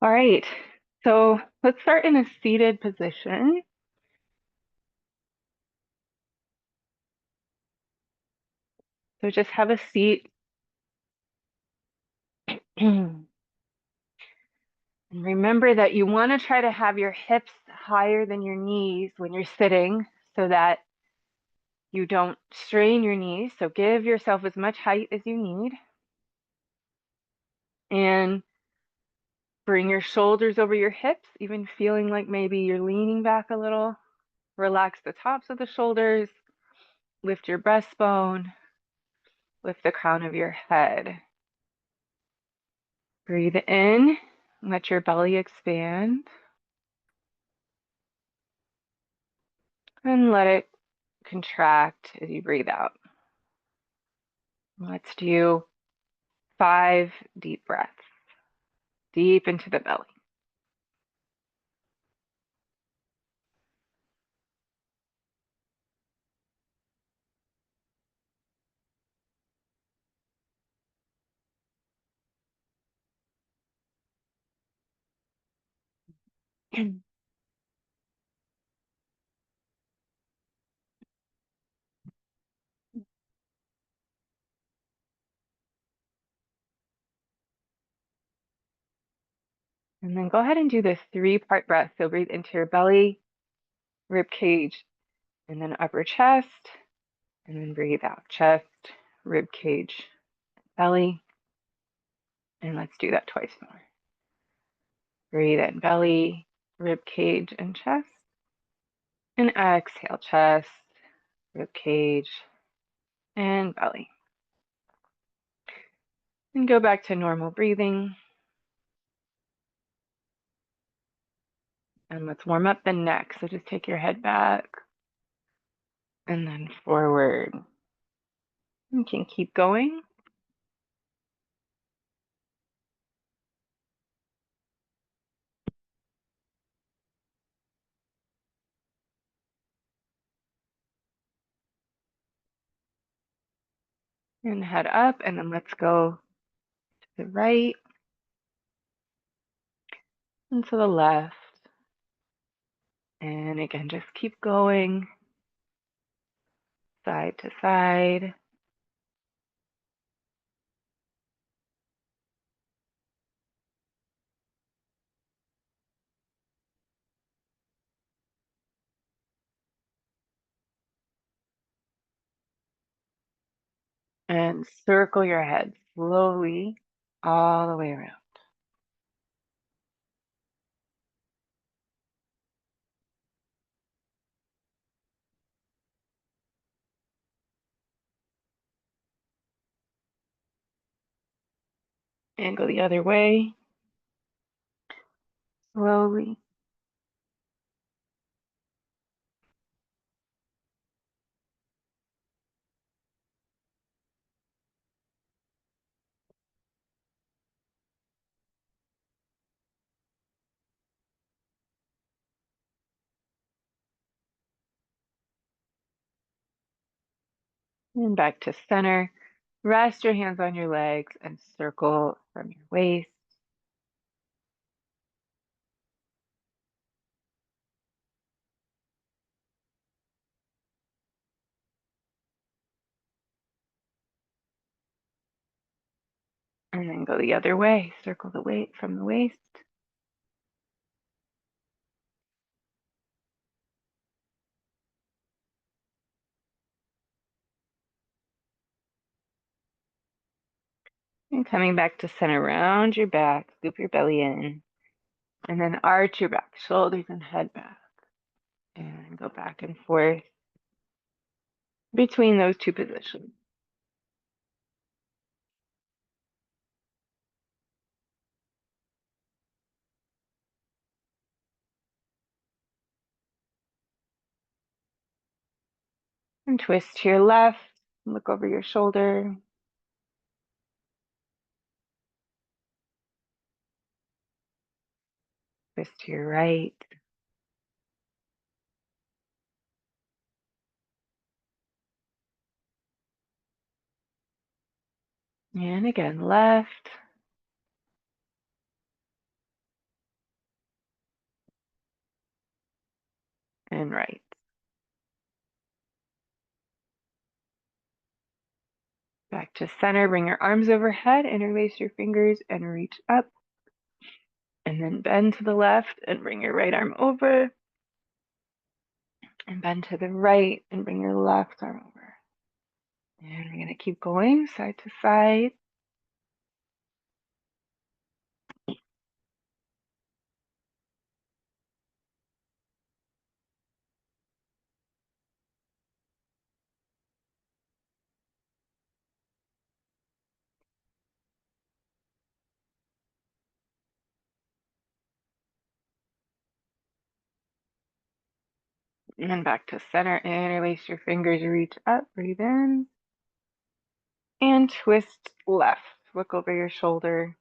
All right, so let's start in a seated position. So just have a seat. And remember that you want to try to have your hips higher than your knees when you're sitting so that you don't strain your knees. So give yourself as much height as you need. And bring your shoulders over your hips, even feeling like maybe you're leaning back a little. Relax the tops of the shoulders. Lift your breastbone. Lift the crown of your head. Breathe in, let your belly expand, and let it contract as you breathe out. Let's do 5 deep breaths, deep into the belly. And then go ahead and do this 3-part breath. So breathe into your belly, rib cage, and then upper chest, and then breathe out. Chest, rib cage, belly. And let's do that twice more. Breathe in belly, rib cage, and chest. And exhale, chest, rib cage, and belly. And go back to normal breathing. And let's warm up the neck. So just take your head back and then forward. You can keep going. And head up, and then let's go to the right and to the left. And again, just keep going side to side. And circle your head slowly all the way around. And go the other way slowly. And back to center. Rest your hands on your legs and circle from your waist. And then go the other way. Circle the weight from the waist. And coming back to center, round your back, scoop your belly in, and then arch your back, shoulders and head back. And go back and forth between those two positions. And twist to your left, look over your shoulder. Twist to your right. And again, left. and right. Back to center, bring your arms overhead, interlace your fingers and reach up. And then bend to the left and bring your right arm over. And bend to the right and bring your left arm over. And we're going to keep going side to side. And back to center. Interlace your fingers, reach up, breathe in. And twist left. Look over your shoulder.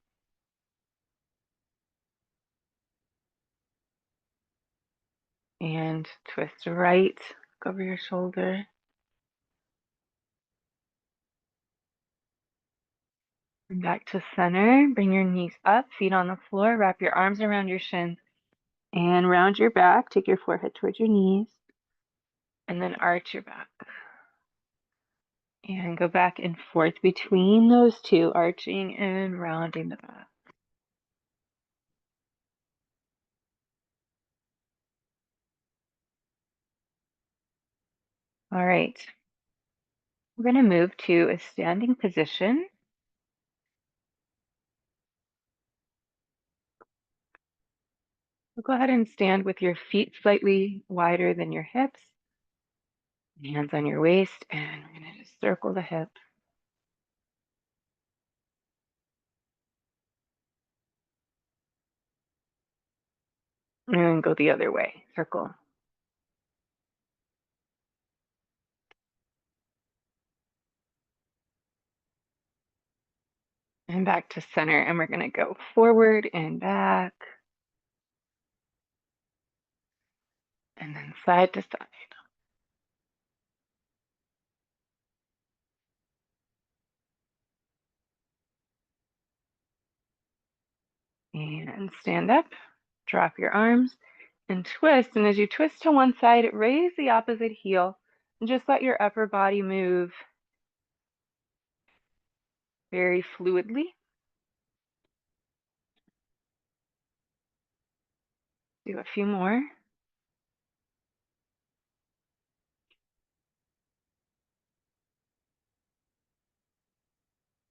And twist right. Look over your shoulder. And back to center. Bring your knees up, feet on the floor. Wrap your arms around your shins. And round your back. Take your forehead towards your knees. And then arch your back. And go back and forth between those two, arching and rounding the back. All right. We're going to move to a standing position. So go ahead and stand with your feet slightly wider than your hips. Hands on your waist, and we're going to just circle the hip. And go the other way, circle. And back to center, and we're going to go forward and back. And then side to side. And stand up, drop your arms, and twist. And as you twist to one side, raise the opposite heel, and just let your upper body move very fluidly. Do a few more.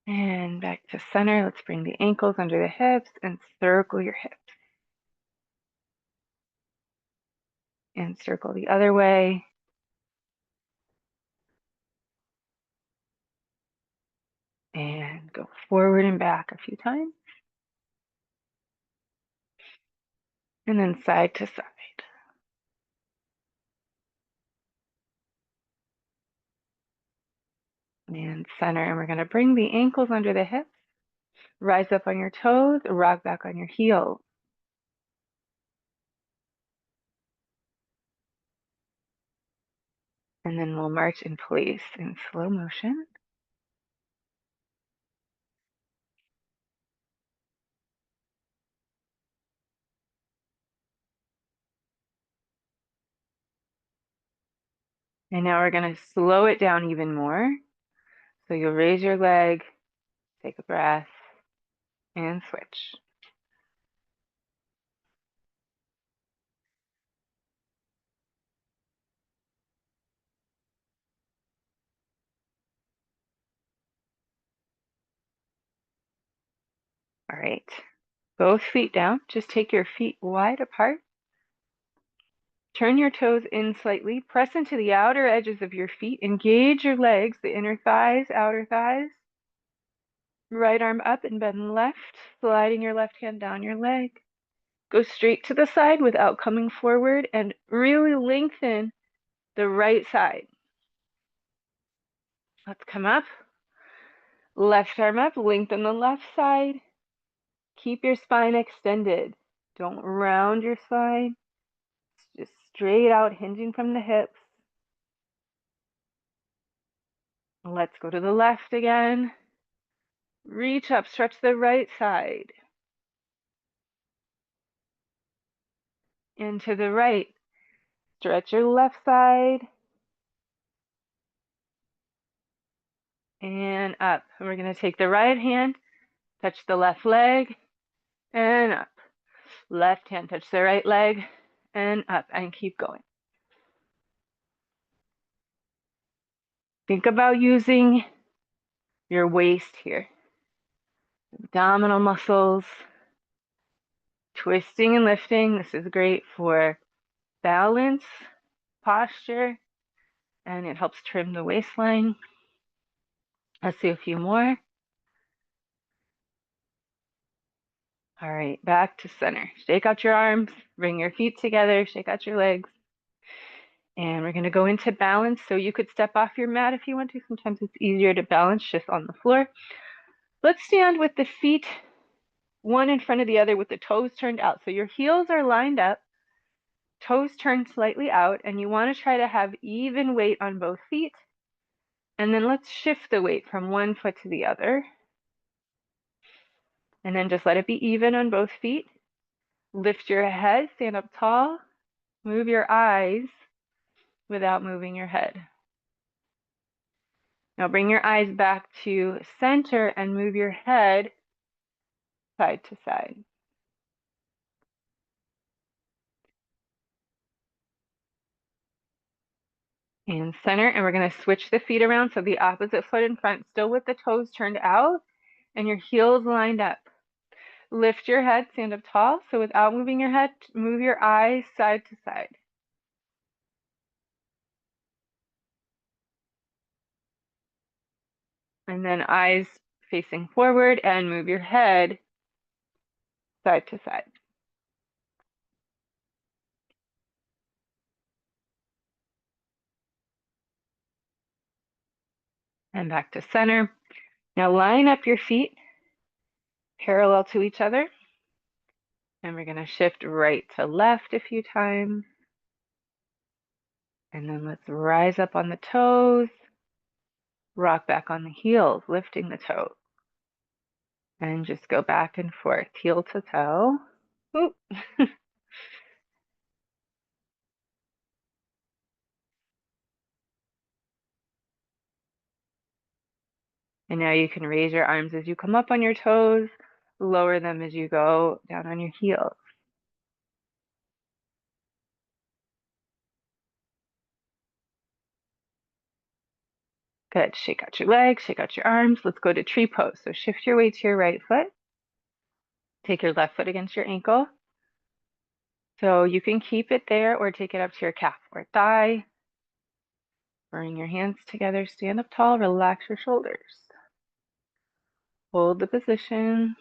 And back to center. Let's bring the ankles under the hips and circle your hips. And circle the other way. And go forward and back a few times. And then side to side. And center. And we're going to bring the ankles under the hips. Rise up on your toes, rock back on your heels. And then we'll march in place in slow motion. And now we're going to slow it down even more. So you'll raise your leg, take a breath, and switch. All right. Both feet down. Just take your feet wide apart. Turn your toes in slightly. Press into the outer edges of your feet. Engage your legs, the inner thighs, outer thighs. Right arm up and bend left, sliding your left hand down your leg. Go straight to the side without coming forward and really lengthen the right side. Let's come up. Left arm up, lengthen the left side. Keep your spine extended. Don't round your spine. Just straight out, hinging from the hips. Let's go to the left again. Reach up, stretch the right side. And to the right. Stretch your left side and up. And we're going to take the right hand, touch the left leg and up. Left hand, touch the right leg and up, and keep going. Think about using your waist here. Abdominal muscles, twisting and lifting. This is great for balance, posture, and it helps trim the waistline. Let's do a few more. All right, back to center. Shake out your arms, bring your feet together, shake out your legs. And we're going to go into balance. So you could step off your mat if you want to. Sometimes it's easier to balance just on the floor. Let's stand with the feet one in front of the other with the toes turned out. So your heels are lined up, toes turned slightly out, and you want to try to have even weight on both feet. And then let's shift the weight from one foot to the other. And then just let it be even on both feet. Lift your head, stand up tall, move your eyes without moving your head. Now bring your eyes back to center and move your head side to side. And center, and we're going to switch the feet around so the opposite foot in front, still with the toes turned out and your heels lined up. Lift your head, stand up tall. So without moving your head, move your eyes side to side. And then eyes facing forward and move your head side to side. And back to center. Now line up your feet parallel to each other. And we're going to shift right to left a few times. And then let's rise up on the toes. Rock back on the heels, lifting the toes. And just go back and forth, heel to toe. Oop. And now you can raise your arms as you come up on your toes, lower them as you go down on your heels. Good. Shake out your legs, shake out your arms. Let's go to tree pose. So shift your weight to your right foot. Take your left foot against your ankle. So you can keep it there or take it up to your calf or thigh. Bring your hands together, stand up tall, relax your shoulders. Hold the position.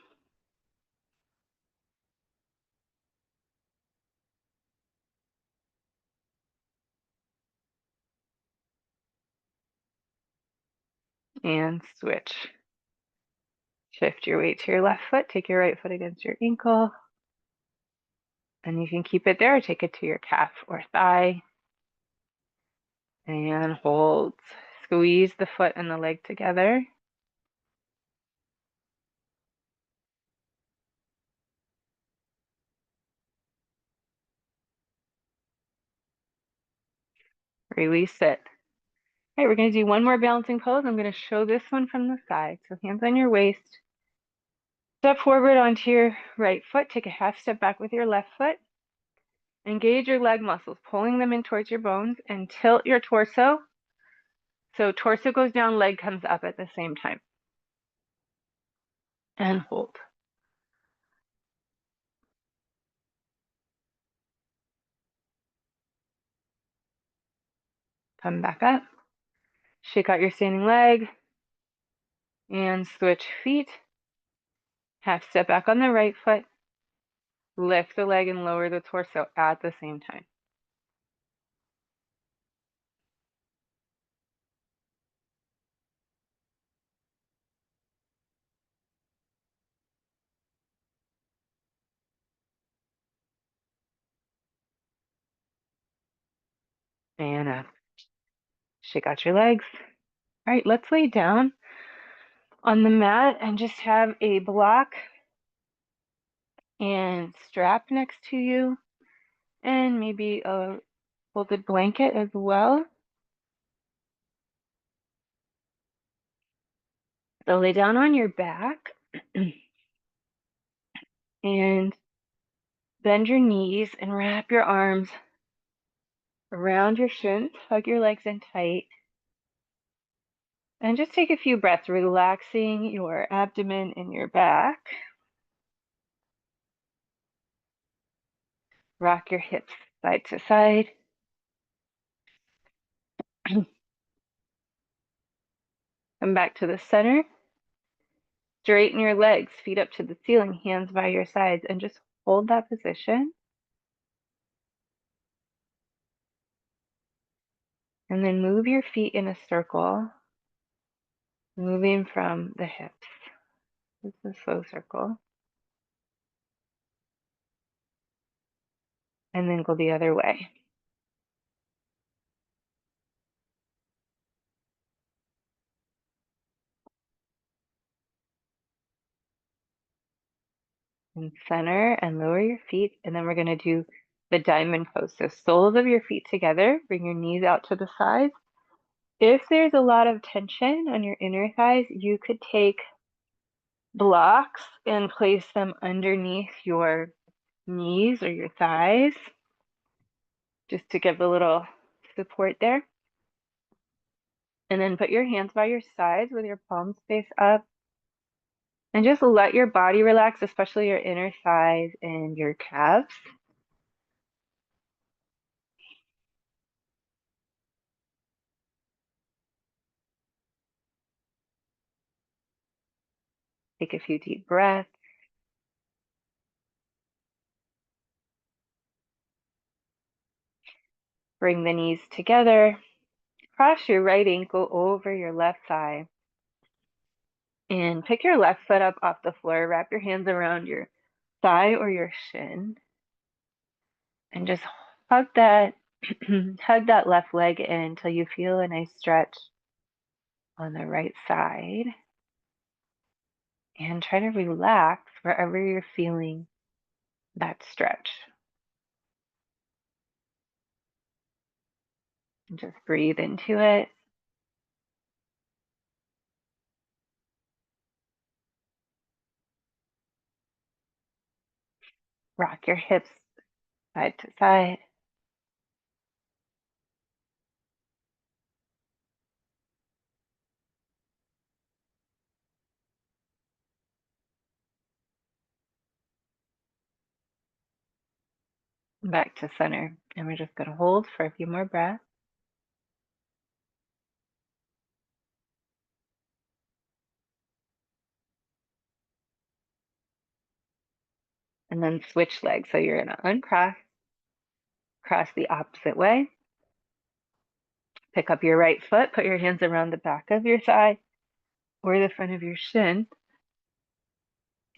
And switch. Shift your weight to your left foot, take your right foot against your ankle. And you can keep it there or take it to your calf or thigh. And hold. Squeeze the foot and the leg together. Release it. All right, we're going to do one more balancing pose. I'm going to show this one from the side. So hands on your waist. Step forward onto your right foot. Take a half step back with your left foot. Engage your leg muscles, pulling them in towards your bones, and tilt your torso. So torso goes down, leg comes up at the same time. And hold. Come back up. Shake out your standing leg. And switch feet. Half step back on the right foot. Lift the leg and lower the torso at the same time. And up. Shake out your legs. All right, let's lay down on the mat and just have a block and strap next to you and maybe a folded blanket as well. So lay down on your back and bend your knees and wrap your arms around your shins. Hug your legs in tight. And just take a few breaths, relaxing your abdomen and your back. Rock your hips side to side. Come back to the center. Straighten your legs, feet up to the ceiling, hands by your sides, and just hold that position. And then move your feet in a circle, moving from the hips. This is a slow circle. And then go the other way. And center and lower your feet. And then we're going to do the diamond pose. So soles of your feet together, bring your knees out to the sides. If there's a lot of tension on your inner thighs, you could take blocks and place them underneath your knees or your thighs, just to give a little support there. And then put your hands by your sides with your palms face up. And just let your body relax, especially your inner thighs and your calves. Take a few deep breaths. Bring the knees together. Cross your right ankle over your left thigh. And pick your left foot up off the floor. Wrap your hands around your thigh or your shin. And just hug that hug that left leg in until you feel a nice stretch on the right side. And try to relax wherever you're feeling that stretch. And just breathe into it. Rock your hips side to side. Back to center. And we're just going to hold for a few more breaths. And then switch legs. So you're going to uncross, cross the opposite way. Pick up your right foot, put your hands around the back of your thigh or the front of your shin.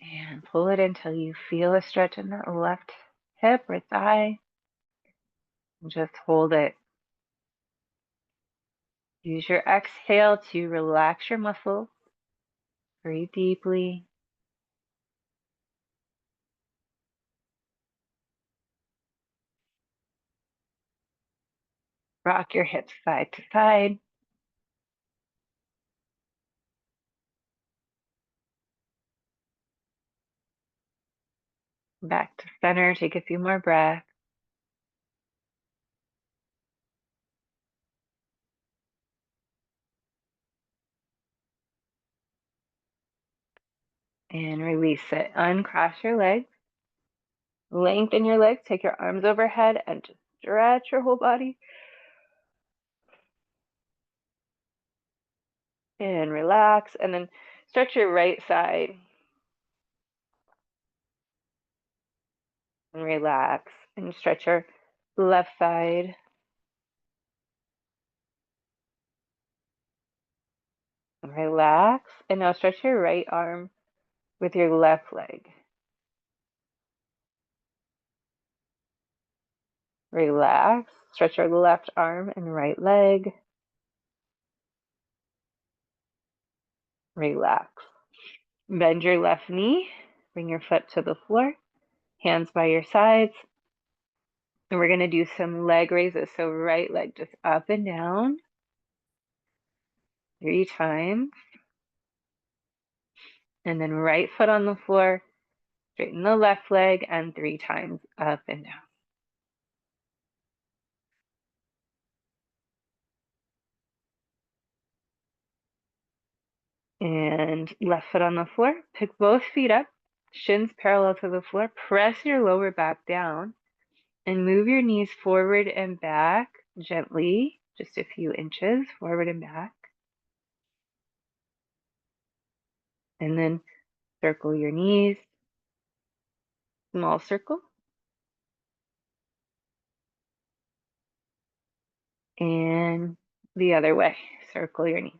And pull it until you feel a stretch in that left hip or thigh. And just hold it. Use your exhale to relax your muscles. Breathe deeply. Rock your hips side to side. Back to center. Take a few more breaths. And release it. Uncross your legs. Lengthen your legs. Take your arms overhead and just stretch your whole body. And relax. And then stretch your right side. And relax. And stretch your left side. And relax. And now stretch your right arm with your left leg. Relax. Stretch your left arm and right leg. Relax. Bend your left knee. Bring your foot to the floor. Hands by your sides. And we're going to do some leg raises. So right leg just up and down 3 times. And then right foot on the floor, straighten the left leg and 3 times up and down. And left foot on the floor, pick both feet up, shins parallel to the floor, press your lower back down and move your knees forward and back gently, just a few inches forward and back. And then circle your knees, small circle. And the other way, circle your knees.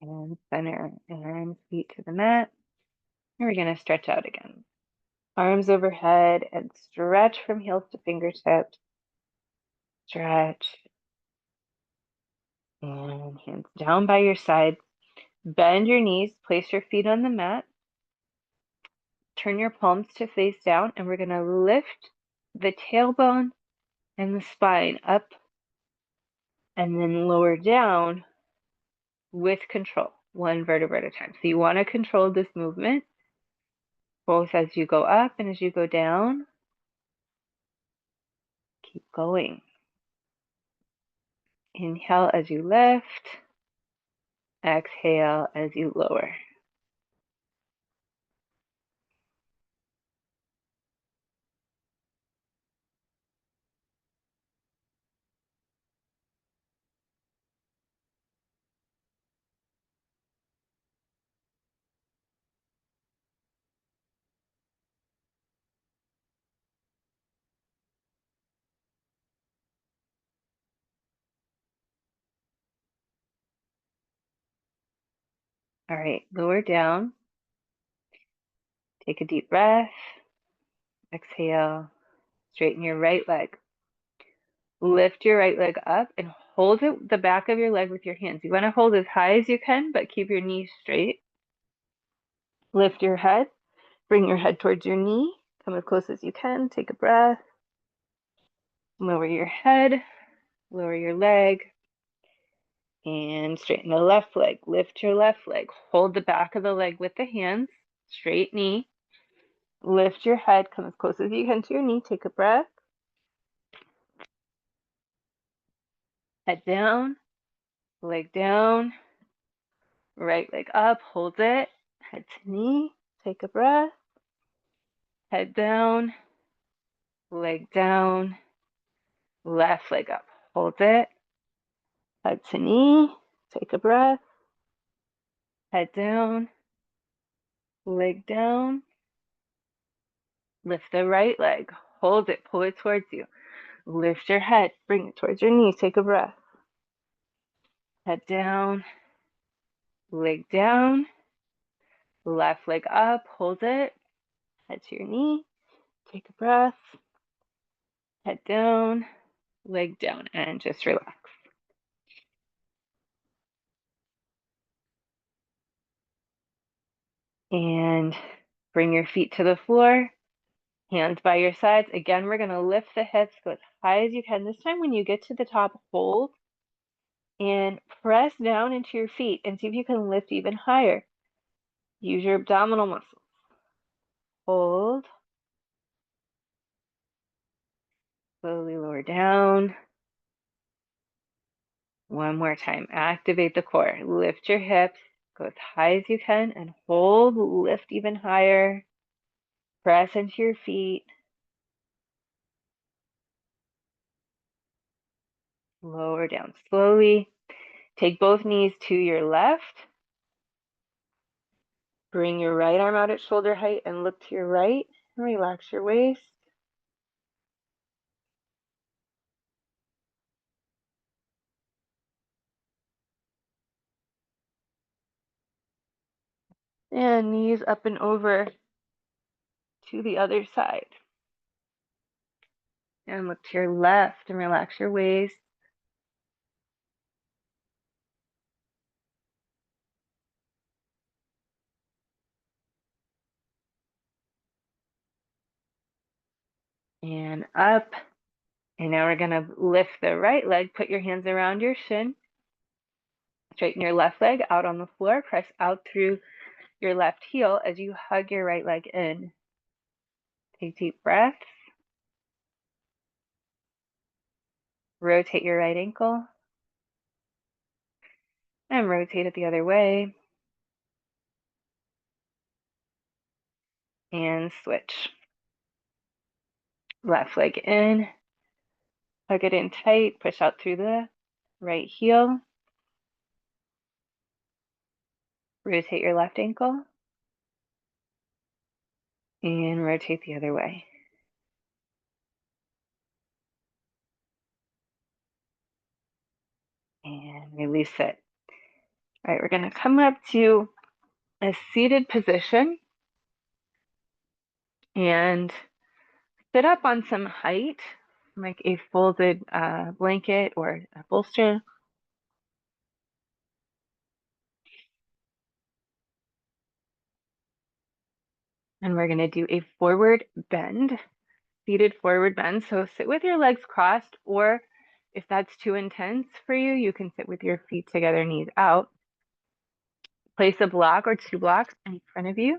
And center and feet to the mat. And we're going to stretch out again. Arms overhead and stretch from heels to fingertips. Stretch. And hands down by your side. Bend your knees, place your feet on the mat. Turn your palms to face down, and we're going to lift the tailbone and the spine up and then lower down with control, one vertebra at a time. So you want to control this movement both as you go up and as you go down. Keep going. Inhale as you lift. Exhale as you lower. All right, lower down. Take a deep breath. Exhale. Straighten your right leg. Lift your right leg up and hold the back of your leg with your hands. You want to hold as high as you can, but keep your knees straight. Lift your head. Bring your head towards your knee. Come as close as you can. Take a breath. Lower your head. Lower your leg. And straighten the left leg. Lift your left leg. Hold the back of the leg with the hands. Straight knee. Lift your head. Come as close as you can to your knee. Take a breath. Head down. Leg down. Right leg up. Hold it. Head to knee. Take a breath. Head down. Leg down. Left leg up. Hold it. Head to knee. Take a breath. Head down. Leg down. Lift the right leg. Hold it. Pull it towards you. Lift your head. Bring it towards your knees. Take a breath. Head down. Leg down. Left leg up. Hold it. Head to your knee. Take a breath. Head down. Leg down. And just relax. And bring your feet to the floor. Hands by your sides. Again, we're going to lift the hips. Go as high as you can. This time when you get to the top, hold. And press down into your feet and see if you can lift even higher. Use your abdominal muscles. Hold. Slowly lower down. One more time. Activate the core. Lift your hips. Go as high as you can and hold. Lift even higher. Press into your feet. Lower down slowly. Take both knees to your left. Bring your right arm out at shoulder height and look to your right. Relax your waist. And knees up and over to the other side. And look to your left and relax your waist. And up. And now we're going to lift the right leg. Put your hands around your shin. Straighten your left leg out on the floor. Press out through your left heel as you hug your right leg in. Take deep breaths. Rotate your right ankle. And rotate it the other way. And switch. Left leg in. Hug it in tight. Push out through the right heel. Rotate your left ankle. And rotate the other way. And release it. All right, we're going to come up to a seated position and sit up on some height, like a folded blanket or a bolster. And we're going to do a forward bend, seated forward bend. So sit with your legs crossed, or if that's too intense for you, you can sit with your feet together, knees out. Place a block or two blocks in front of you.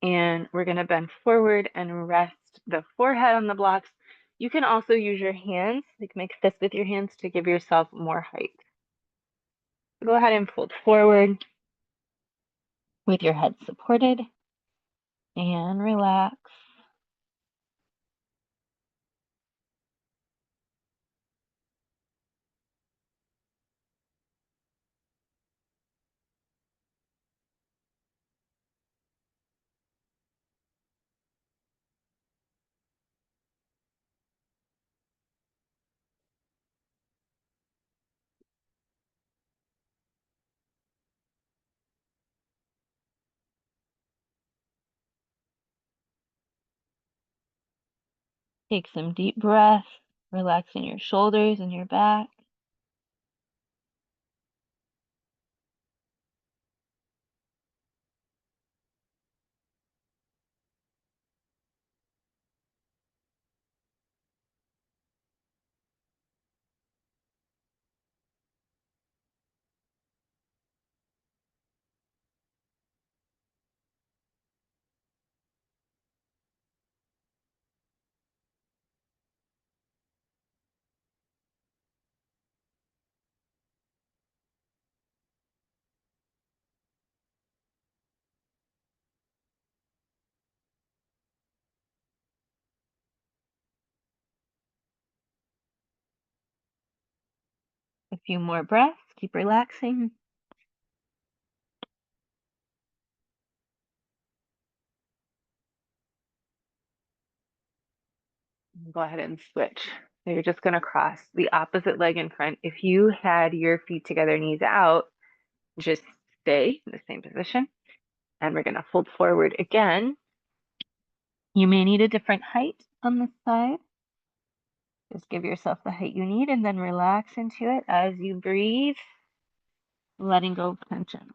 And we're going to bend forward and rest the forehead on the blocks. You can also use your hands, like make fists with your hands to give yourself more height. Go ahead and fold forward with your head supported and relax. Take some deep breaths, relaxing your shoulders and your back. A few more breaths, keep relaxing. Go ahead and switch. So you're just going to cross the opposite leg in front. If you had your feet together, knees out, just stay in the same position. And we're going to fold forward again. You may need a different height on this side. Just give yourself the height you need and then relax into it as you breathe, letting go of tension.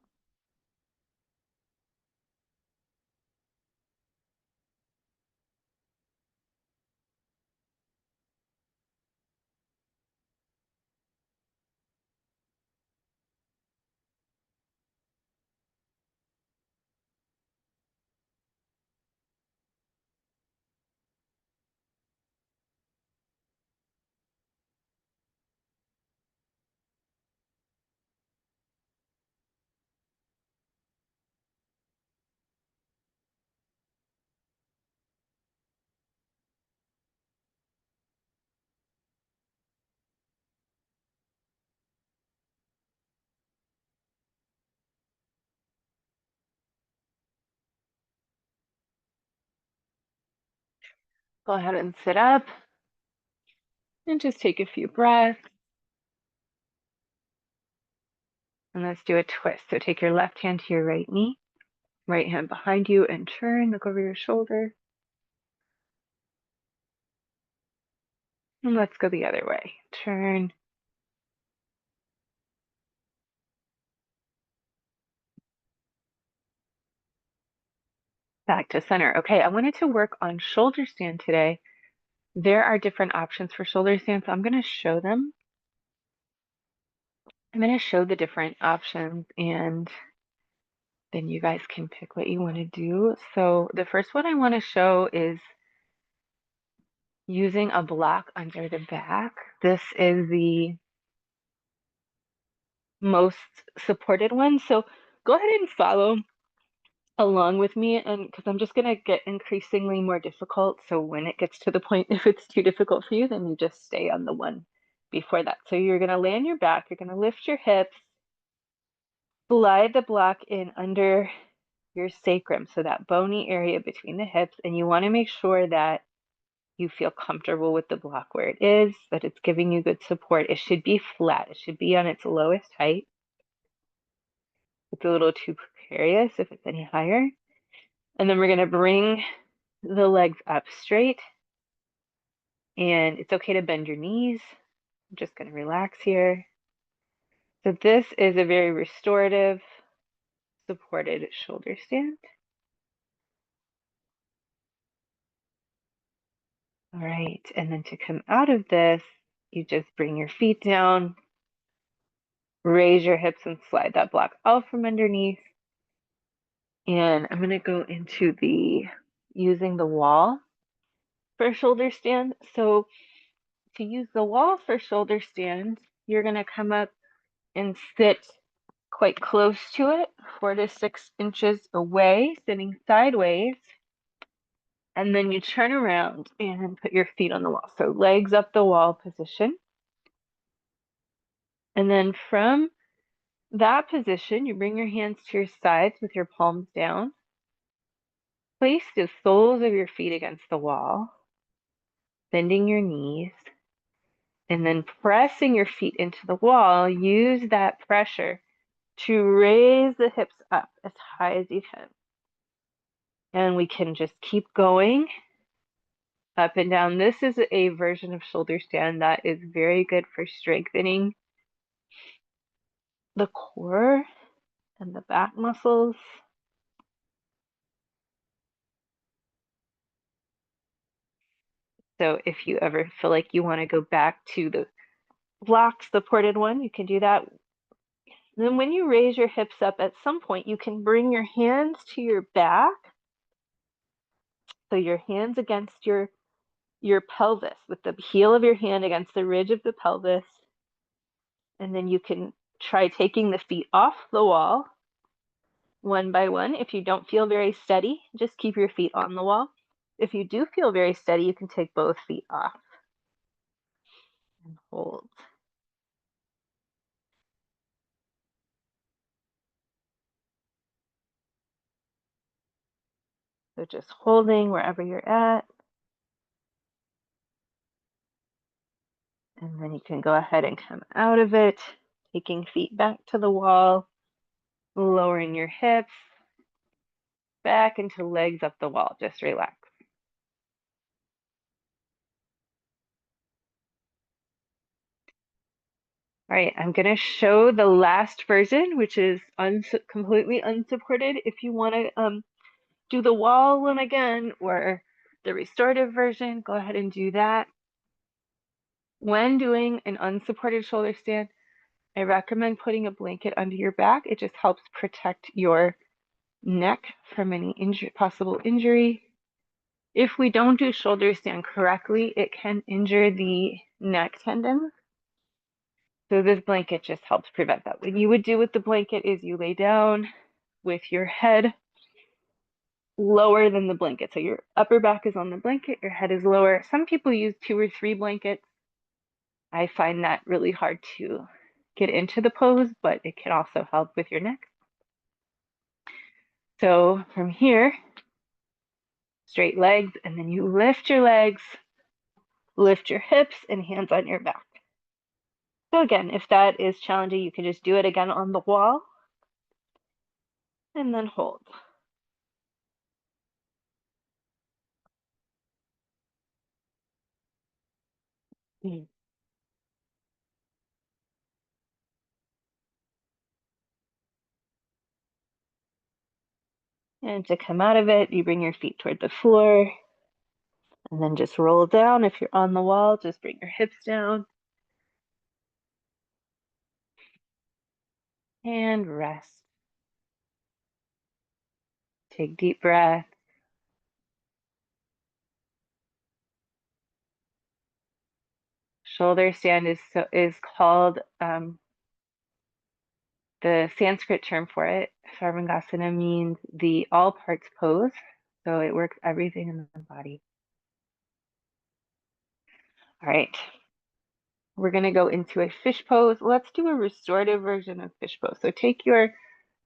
Go ahead and sit up and just take a few breaths. And let's do a twist. So take your left hand to your right knee, right hand behind you, and turn, look over your shoulder. And let's go the other way. Turn. Back to center. Okay, I wanted to work on shoulder stand today. There are different options for shoulder stand, so I'm going to show them. I'm going to show the different options and then you guys can pick what you want to do. So the first one I want to show is using a block under the back. This is the most supported one. So go ahead and follow along with me, and because I'm just going to get increasingly more difficult. So when it gets to the point, if it's too difficult for you, then you just stay on the one before that. So you're going to lay on your back, you're going to lift your hips, slide the block in under your sacrum, so that bony area between the hips, and you want to make sure that you feel comfortable with the block where it is, that it's giving you good support. It should be flat. It should be on its lowest height. It's a little too precarious if it's any higher. And then we're going to bring the legs up straight. And it's okay to bend your knees. I'm just going to relax here. So this is a very restorative, supported shoulder stand. All right, and then to come out of this, you just bring your feet down, raise your hips and slide that block out from underneath. And I'm going to go into the using the wall for shoulder stand. So to use the wall for shoulder stand, you're going to come up and sit quite close to it, 4 to 6 inches away, sitting sideways. And then you turn around and put your feet on the wall. So legs up the wall position. And then from that position, you bring your hands to your sides with your palms down. Place the soles of your feet against the wall, bending your knees, and then pressing your feet into the wall. Use that pressure to raise the hips up as high as you can. And we can just keep going up and down. This is a version of shoulder stand that is very good for strengthening the core and the back muscles. So if you ever feel like you want to go back to the block supported one, you can do that. Then when you raise your hips up, at some point you can bring your hands to your back. So your hands against your pelvis, with the heel of your hand against the ridge of the pelvis. And then you can try taking the feet off the wall one by one. If you don't feel very steady, just keep your feet on the wall. If you do feel very steady, you can take both feet off and hold. So just holding wherever you're at. And then you can go ahead and come out of it, taking feet back to the wall, lowering your hips back into legs up the wall. Just relax. All right, I'm going to show the last version, which is completely unsupported. If you want to do the wall one again or the restorative version, go ahead and do that. When doing an unsupported shoulder stand, I recommend putting a blanket under your back. It just helps protect your neck from any possible injury. If we don't do shoulder stand correctly, it can injure the neck tendon. So this blanket just helps prevent that. What you would do with the blanket is you lay down with your head lower than the blanket. So your upper back is on the blanket, your head is lower. Some people use 2 or 3 blankets. I find that really hard to get into the pose, but it can also help with your neck. So from here, straight legs, and then you lift your legs, lift your hips, and hands on your back. So again, if that is challenging, you can just do it again on the wall and then hold. Mm. And to come out of it, you bring your feet toward the floor and then just roll down. If you're on the wall, just bring your hips down and rest. Take deep breath. Shoulder stand is called the Sanskrit term for it. Sarvangasana means the all parts pose, so it works everything in the body. All right, we're going to go into a fish pose. Let's do a restorative version of fish pose. So take your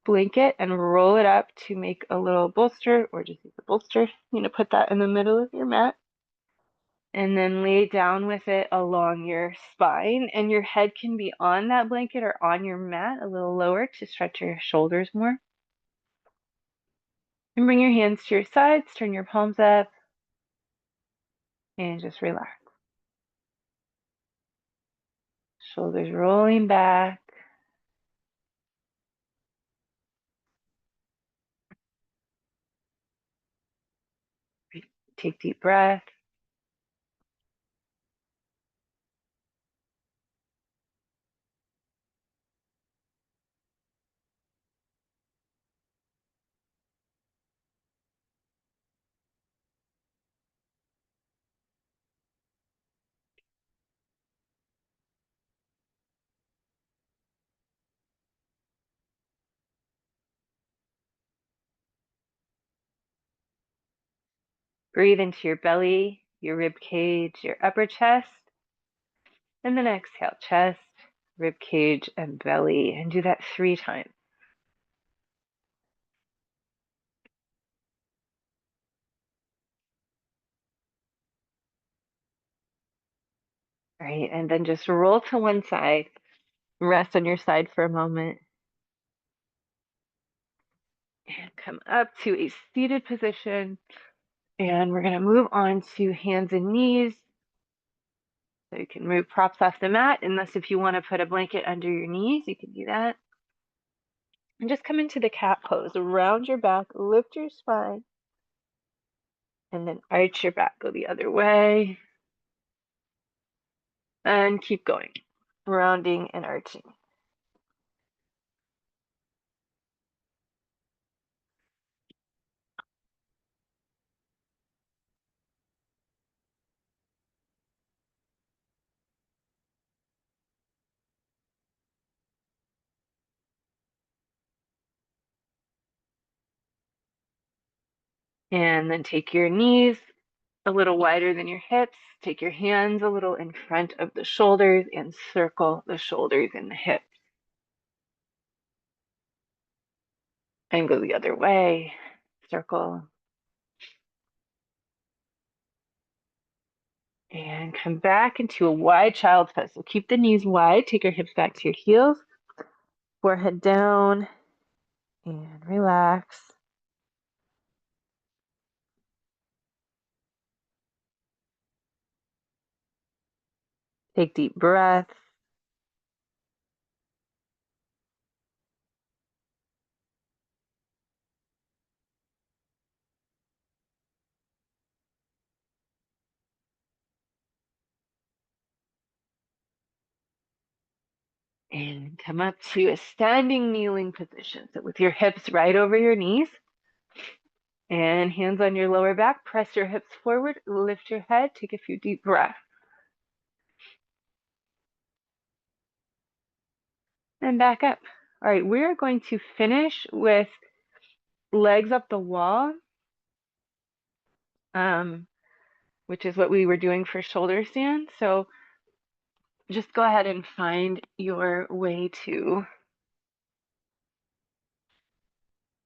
blanket and roll it up to make a little bolster, or just use a bolster. You're going to put that in the middle of your mat and then lay down with it along your spine. And your head can be on that blanket or on your mat a little lower to stretch your shoulders more. And bring your hands to your sides, turn your palms up, and just relax. Shoulders rolling back. Take deep breath. Breathe into your belly, your rib cage, your upper chest, and then exhale, chest, rib cage, and belly. And do that 3 times. All right, and then just roll to one side. Rest on your side for a moment. And come up to a seated position. And we're going to move on to hands and knees. So you can move props off the mat, unless if you want to put a blanket under your knees, you can do that. And just come into the cat pose. Round your back, lift your spine, and then arch your back. Go the other way. And keep going. Rounding and arching. And then take your knees a little wider than your hips. Take your hands a little in front of the shoulders and circle the shoulders and the hips. And go the other way. Circle. And come back into a wide child's pose. So keep the knees wide. Take your hips back to your heels. Forehead down. And relax. Take deep breaths. And come up to a standing kneeling position. So with your hips right over your knees and hands on your lower back, press your hips forward, lift your head, take a few deep breaths. And back up. All right, we're going to finish with legs up the wall, which is what we were doing for shoulder stand. So just go ahead and find your way to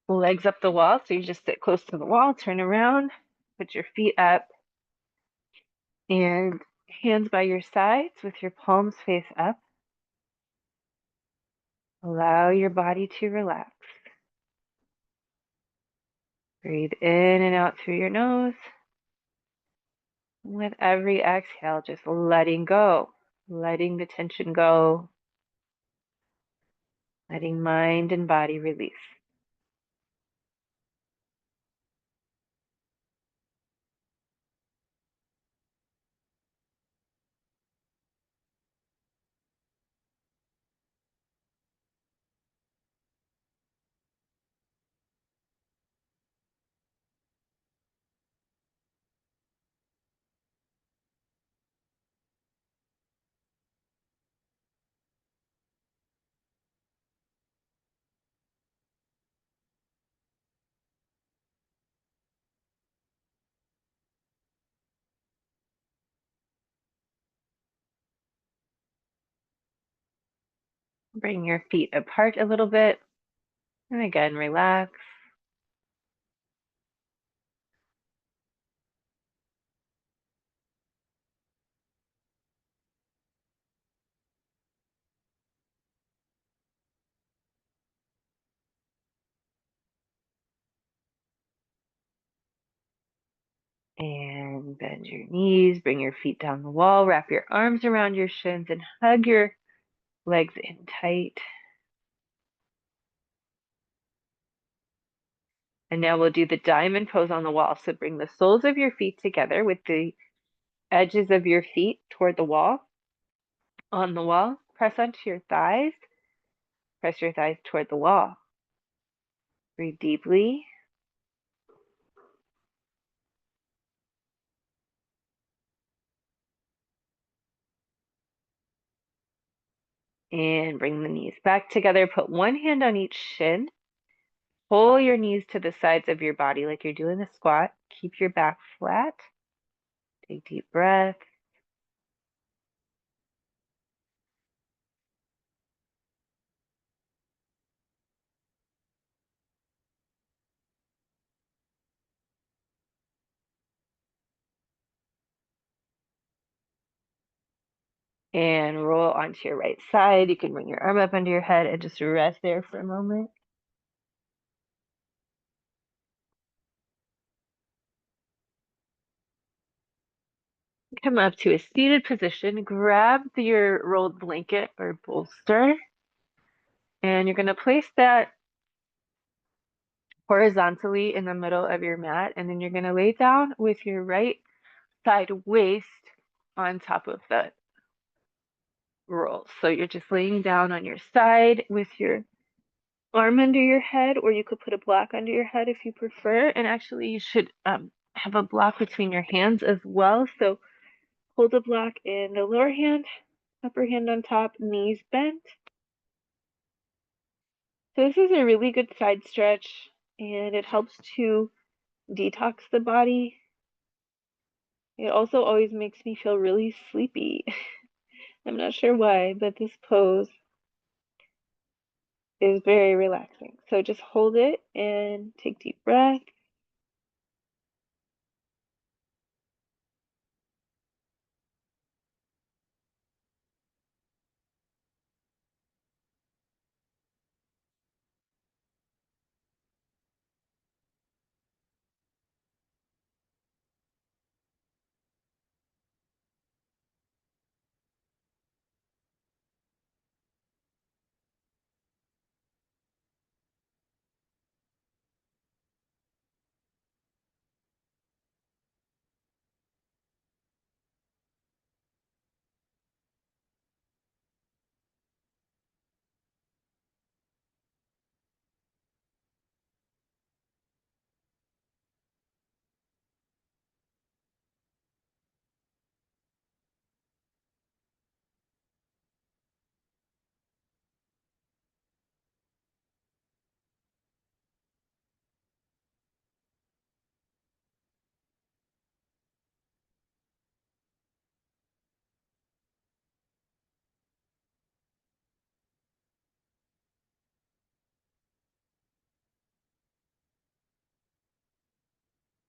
legs up the wall. So you just sit close to the wall, turn around, put your feet up, and hands by your sides with your palms face up. Allow your body to relax. Breathe in and out through your nose. With every exhale, just letting go, letting the tension go, letting mind and body release. Bring your feet apart a little bit. And again, relax. And bend your knees, bring your feet down the wall, wrap your arms around your shins, and hug your legs in tight. And now we'll do the diamond pose on the wall. So bring the soles of your feet together with the edges of your feet toward the wall. On the wall, press onto your thighs. Press your thighs toward the wall. Breathe deeply. And bring the knees back together. Put one hand on each shin. Pull your knees to the sides of your body like you're doing a squat. Keep your back flat. Take deep breath. And roll onto your right side. You can bring your arm up under your head and just rest there for a moment. Come up to a seated position. Grab your rolled blanket or bolster. And you're going to place that horizontally in the middle of your mat. And then you're going to lay down with your right side waist on top of the roll. So you're just laying down on your side with your arm under your head, or you could put a block under your head if you prefer. And actually, you should have a block between your hands as well. So hold a block in the lower hand, upper hand on top, knees bent. So this is a really good side stretch, and it helps to detox the body. It also always makes me feel really sleepy. I'm not sure why, but this pose is very relaxing. So just hold it and take deep breath.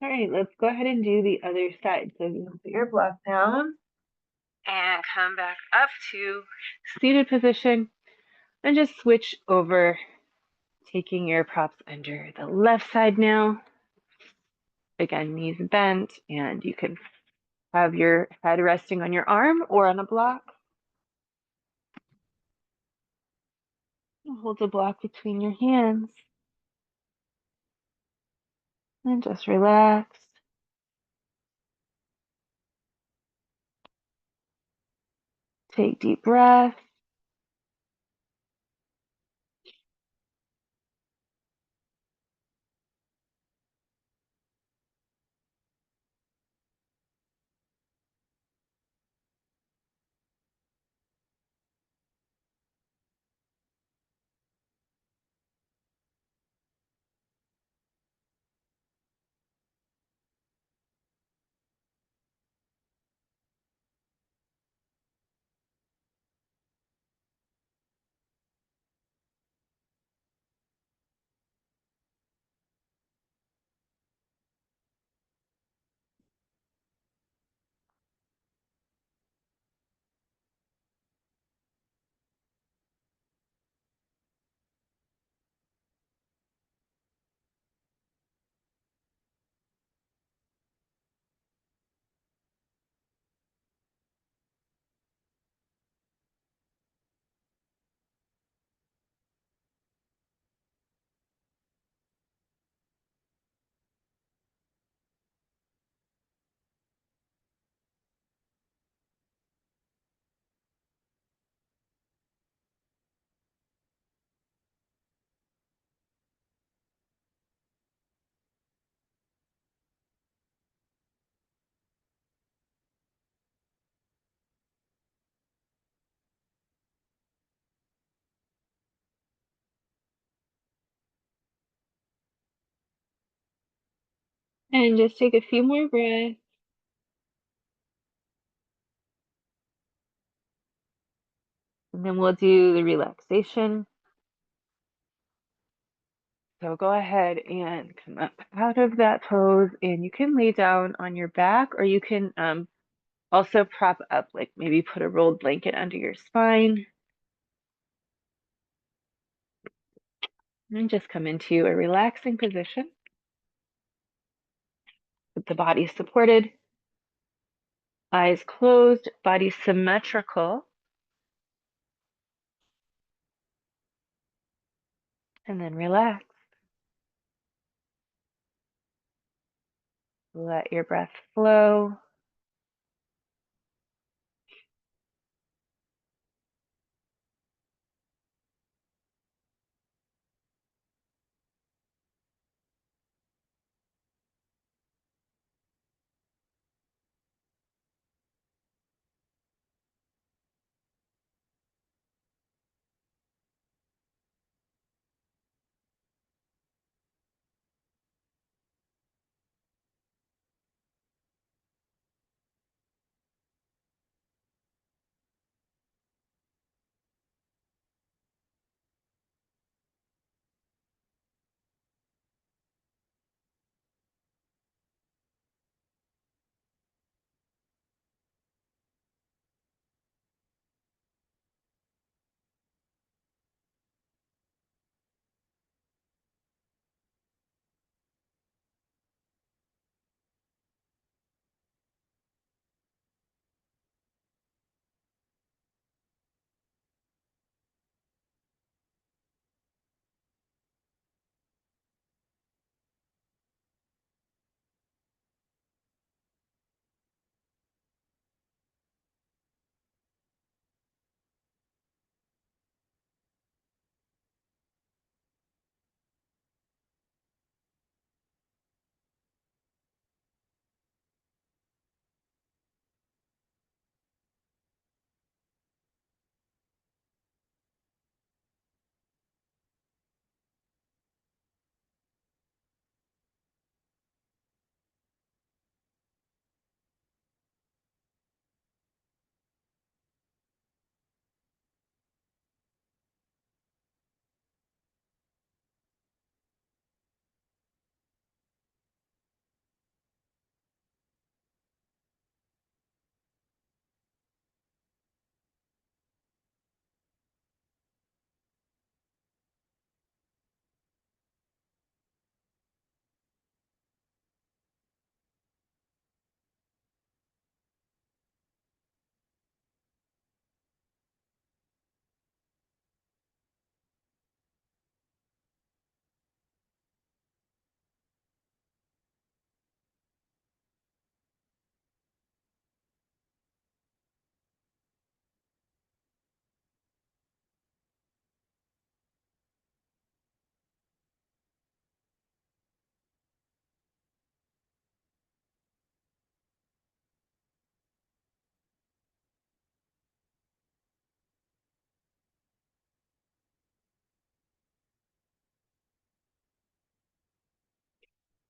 All right, let's go ahead and do the other side. So you put your block down and come back up to seated position and just switch over, taking your props under the left side now. Again, knees bent, and you can Have your head resting on your arm or on a block. Hold the block between your hands and just relax. Take deep breaths. And just take a few more breaths. And then we'll do the relaxation. So go ahead and come up out of that pose, and you can lay down on your back, or you can also prop up, like maybe put a rolled blanket under your spine, and just come into a relaxing position with the body supported, eyes closed, body symmetrical, and then relax. Let your breath flow.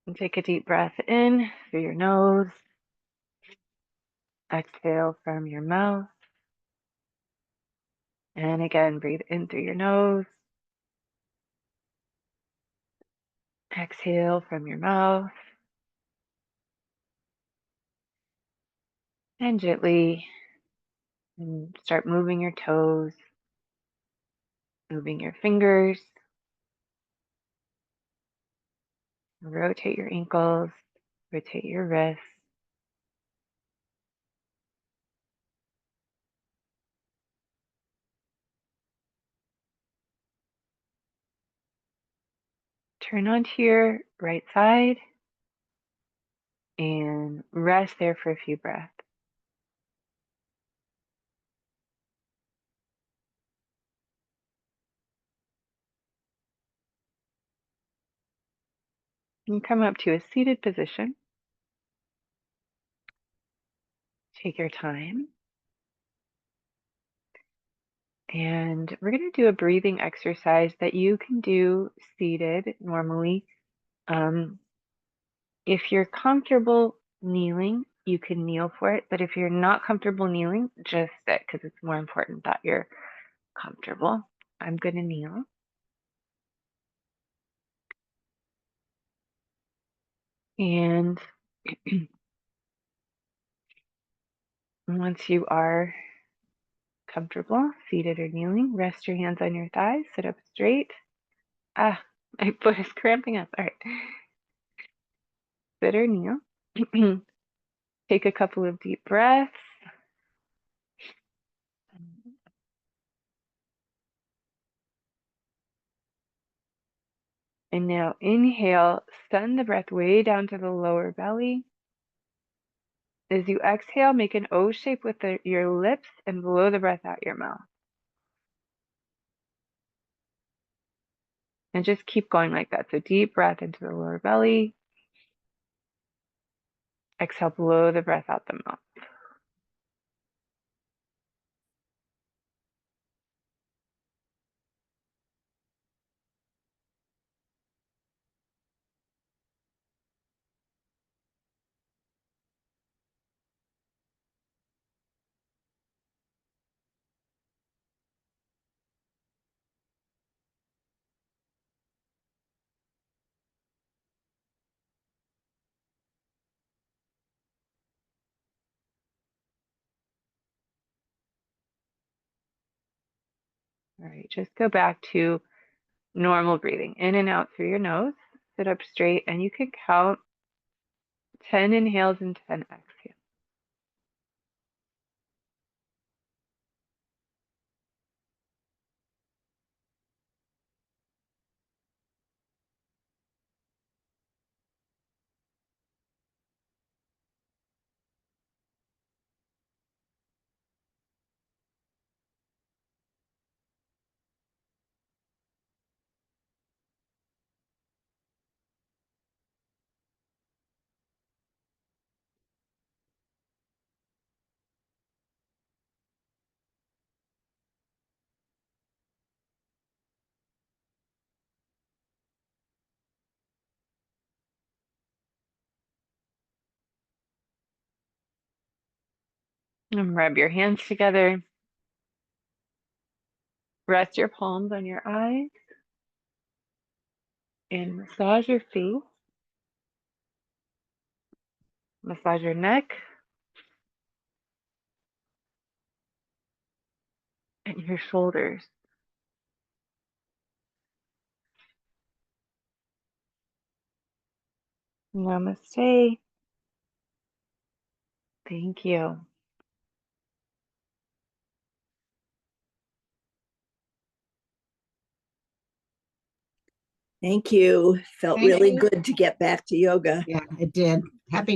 And take a deep breath in through your nose. Exhale from your mouth. And again, breathe in through your nose. Exhale from your mouth. And gently start moving your toes, moving your fingers. Rotate your ankles, rotate your wrists. Turn onto your right side and rest there for a few breaths. And come up to a seated position. Take your time. And we're going to do a breathing exercise that you can do seated normally. If you're comfortable kneeling, you can kneel for it. But if you're not comfortable kneeling, just sit because it's more important that you're comfortable. I'm going to kneel. And once you are comfortable, seated or kneeling, rest your hands on your thighs, sit up straight. Ah, my foot is cramping up. All right. Sit or kneel. Take a couple of deep breaths. And now inhale, send the breath way down to the lower belly. As you exhale, make an O shape with your lips and blow the breath out your mouth. And just keep going like that. So deep breath into the lower belly. Exhale, blow the breath out the mouth. All right, just go back to normal breathing. In and out through your nose. Sit up straight, and you can count 10 inhales and 10 exhales. And rub your hands together. Rest your palms on your eyes. And massage your face. Massage your neck. And your shoulders. Namaste. Thank you. Thank you. Felt Thank really you. good to get back to yoga. Yeah, it did. Happy